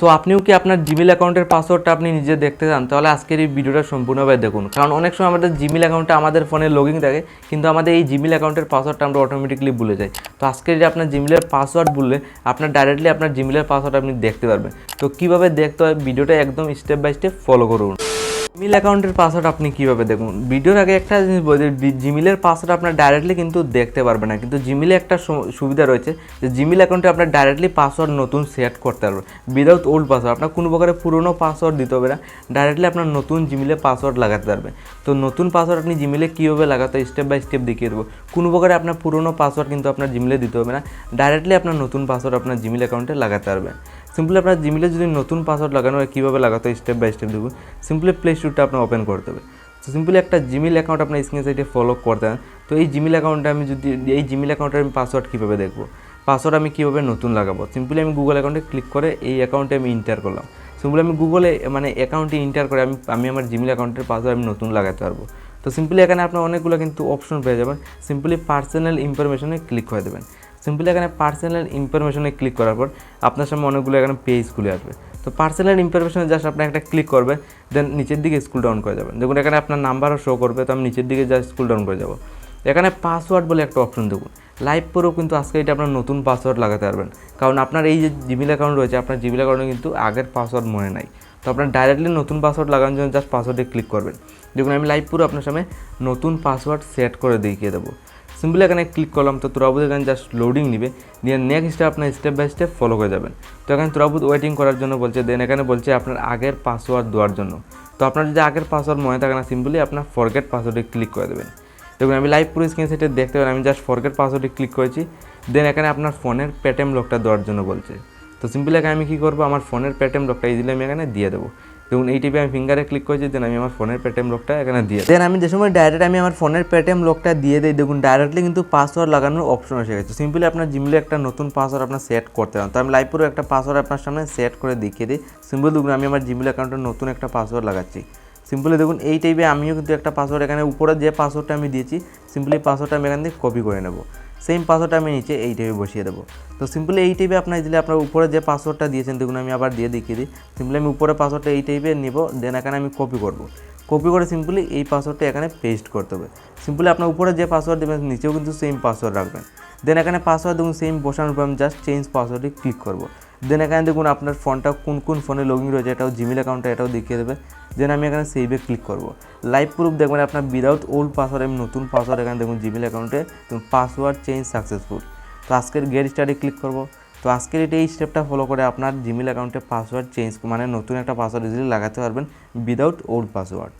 So আপনিও কি আপনার জিমেল অ্যাকাউন্টের পাসওয়ার্ডটা আপনি নিজে দেখতে চান, তাহলে আজকের এই ভিডিওটা সম্পূর্ণভাবে দেখুন। কারণ অনেক সময় আমাদের জিমেল অ্যাকাউন্টে আমাদের ফোনে লগইন থাকে, কিন্তু আমাদের এই জিমেল অ্যাকাউন্টের পাসওয়ার্ডটা আমরা অটোমেটিকলি ভুলে যাই। তো আজকে যে আপনার জিমেলের পাসওয়ার্ড ভুললে আপনার ডাইরেক্টলি আপনার জিমেলের পাসওয়ার্ড আপনি দেখতে পারবেন। তো কীভাবে দেখতে হয় ভিডিওটা একদম স্টেপ বাই স্টেপ ফলো করুন। জিমেল অ্যাকাউন্টের পাসওয়ার্ড আপনি কীভাবে দেখুন, ভিডিওর আগে একটা জিনিস বলি, জিমেলের পাসওয়ার্ড আপনার ডাইরেক্টলি কিন্তু দেখতে পারবেন না, কিন্তু জিমেলে একটা সুবিধা রয়েছে যে জিমেল অ্যাকাউন্টে আপনার ডাইরেক্টলি পাসওয়ার্ড নতুন সেট করতে পারবেন উইদাউট ওল্ড পাসওয়ার্ড। আপনার কোনো প্রকারের পুরনো পাসওয়ার্ড দিতে হবে না, ডাইরেক্টলি আপনার নতুন জিমেলে পাসওয়ার্ড লাগাতে পারবেন। তো নতুন পাসওয়ার্ড আপনি জিমেলে কীভাবে লাগাতে হয় স্টেপ বাই স্টেপ দেখিয়ে দেবো। কোনো প্রকারে আপনার পুরনো পাসওয়ার্ড কিন্তু আপনার জিমেলে দিতে হবে না, ডাইরেক্টলি আপনার নতুন পাসওয়ার্ড আপনার জিমেল অ্যাকাউন্টে লাগাতে পারবেন। সিম্পলি আপনার জিমেলে যদি নতুন পাসওয়ার্ড লাগানো হয় কীভাবে লাগাতে হয় স্টেপ বাই স্টেপ দেবো। সিম্পলি প্লে স্টোরটা আপনার ওপেন করতে হবে। তো সিম্পলি একটা জিমেল অ্যাকাউন্ট আপনার স্ক্রিন সাইডে ফলো করতে হবে। তো এই জিমেল অ্যাকাউন্টে আমি যদি এই জিমেল অ্যাকাউন্টের আমি পাসওয়ার্ড কীভাবে দেখবো, পাসওয়ার্ড আমি কীভাবে নতুন লাগাবো, সিম্পলি আমি গুগল অ্যাকাউন্টে ক্লিক করে এই অ্যাকাউন্টে আমি ইন্টার করলাম। সিম্পলি আমি গুগলে অ্যাকাউন্টে ইন্টার করে আমি আমার জিমেল অ্যাকাউন্টের পাসওয়ার্ড আমি নতুন লাগাতে পারবো। তো সিম্পলি এখানে আপনার অনেকগুলো কিন্তু অপশন পেয়ে যাবেন। সিম্পলি পার্সোনাল ইনফরমেশনে ক্লিক করে দেবেন। সিম্পলি এখানে পার্সোনাল ইনফরমেশনে ক্লিক করার পর আপনার সামনে অনেকগুলো এখানে পেজ খুলে আসবে। তো পার্সোনাল ইনফরমেশনে জাস্ট আপনি একটা ক্লিক করবেন, দেন নিচের দিকে স্ক্রল ডাউন করে যাবেন। দেখুন এখানে আপনার নাম্বারও শো করবে, তো আমি নিচের দিকে জাস্ট স্ক্রল ডাউন করে যাব। এখানে পাসওয়ার্ড বলে একটা অপশন দেখুন, লাইভ পরেও কিন্তু আজকে এটা আপনার নতুন পাসওয়ার্ড লাগাতে পারবেন। কারণ আপনার এই যে জিমেল অ্যাকাউন্ট রয়েছে, আপনার জিমেল অ্যাকাউন্টে কিন্তু আগের পাসওয়ার্ড মনে নাই। তো আপনার ডাইরেক্টলি নতুন পাসওয়ার্ড লাগানোর জন্য জাস্ট পাসওয়ার্ডে ক্লিক করবেন। দেখুন আমি লাইভ পুরো আপনার সামনে নতুন পাসওয়ার্ড সেট করে দেখিয়ে দেবো। সিম্পলি এখানে ক্লিক করলাম, তো তুরাবুদ এখানে জাস্ট লোডিং নিবে, দিয়ে নেক্সট স্টেপ আপনার স্টেপ বাই স্টেপ ফলো করে যাবেন। তো এখানে তুরাবুদ ওয়েটিং করার জন্য বলছে, দেন এখানে বলছে আপনার আগের পাসওয়ার্ড দেওয়ার জন্য। তো আপনার যদি আগের পাসওয়ার্ড মনে থাকে না, সিম্পলি আপনার ফরগেট পাসওয়ার্ডে ক্লিক করে দেবেন। দেখুন আমি লাইভ পুরো স্ক্রিন সেটে দেখতে পারেন, আমি জাস্ট ফরগেট পাসওয়ার্ডে ক্লিক করেছি। দেন এখানে আপনার ফোনের পেটিএম লকটা দেওয়ার জন্য বলছে। তো সিম্পলি এখানে আমি কী করবো, আমার ফোনের পেটিএম লকটা ইজিলি আমি এখানে দিয়ে দেবো। দেখুন এই টিপে আমি ফিঙ্গারে ক্লিক করেছি, দেন আমি আমার ফোনের পেটিএম লকটা এখানে দিয়ে দেন আমি যে সময় ডাইরেক্ট আমি আমার ফোনের পেটিএম লকটা দিয়ে দিই, দেখুন ডাইরেক্টলি কিন্তু পাসওয়ার্ড লাগানোর অপশন এসে গেছে। সিম্পলি আপনার জিমেলে একটা নতুন পাসওয়ার্ড আপনার সেট করতে হবে। তো আমি লাইভ পুরো একটা পাসওয়ার্ড আপনার সামনে সেট করে দেখিয়ে দিই। সিম্পলি দেখুন আমি আমার জিমেল অ্যাকাউন্টের নতুন একটা পাসওয়ার্ড লাগাচ্ছি। সিম্পলি দেখুন এই টাইপে আমিও কিন্তু একটা পাসওয়ার্ড এখানে উপরে যে পাসওয়ার্ডটা আমি দিয়েছি, সিম্পলি পাসওয়ার্ডটা আমি এখান থেকে কপি করে নেব। সেম পাসওয়ার্ডটা আমি নিচে এই টাইপে বসিয়ে দেবো। তো সিম্পলি এই টাইপে আপনার দিলে আপনার উপরে যে পাসওয়ার্ডটা দিয়েছেন, দেখুন আমি আবার দিয়ে দেখিয়ে দিই। সিম্পলি আমি উপরে পাসওয়ার্ডটা এই টাইপে নেব, দেন এখানে আমি কপি করব। কপি করে সিম্পলি এই পাসওয়ার্ডটা এখানে পেস্ট করতে হবে। সিম্পলি আপনার উপরে যে পাসওয়ার্ড দেবেন নিচেও কিন্তু সেম পাসওয়ার্ড রাখবেন। দেন এখানে পাসওয়ার্ড দেখুন সেম বসানোর পর আমি জাস্ট চেঞ্জ পাসওয়ার্ডে ক্লিক করব। দেন এখানে দেখুন আপনার ফোনটা কোন ফোনে লগইন রয়েছে, এটাও জিমেল অ্যাকাউন্টটা এটাও দেখিয়ে দেবে। দেন আমি এখানে সেভে ক্লিক করব। লাইভ প্রুফ দেখবেন আপনার উইদাউট ওল্ড পাসওয়ার্ড আমি নতুন পাসওয়ার্ড এখানে দেখুন জিমেল অ্যাকাউন্টে পাসওয়ার্ড চেঞ্জ সাকসেসফুল। তো আজকের গেট স্টার্টে ক্লিক করব। তো আজকের এই স্টেপটা ফলো করে আপনার জিমেল অ্যাকাউন্টে পাসওয়ার্ড চেঞ্জ নতুন একটা পাসওয়ার্ড ইজিলি লাগাতে পারবেন উইদাউট ওল্ড পাসওয়ার্ড।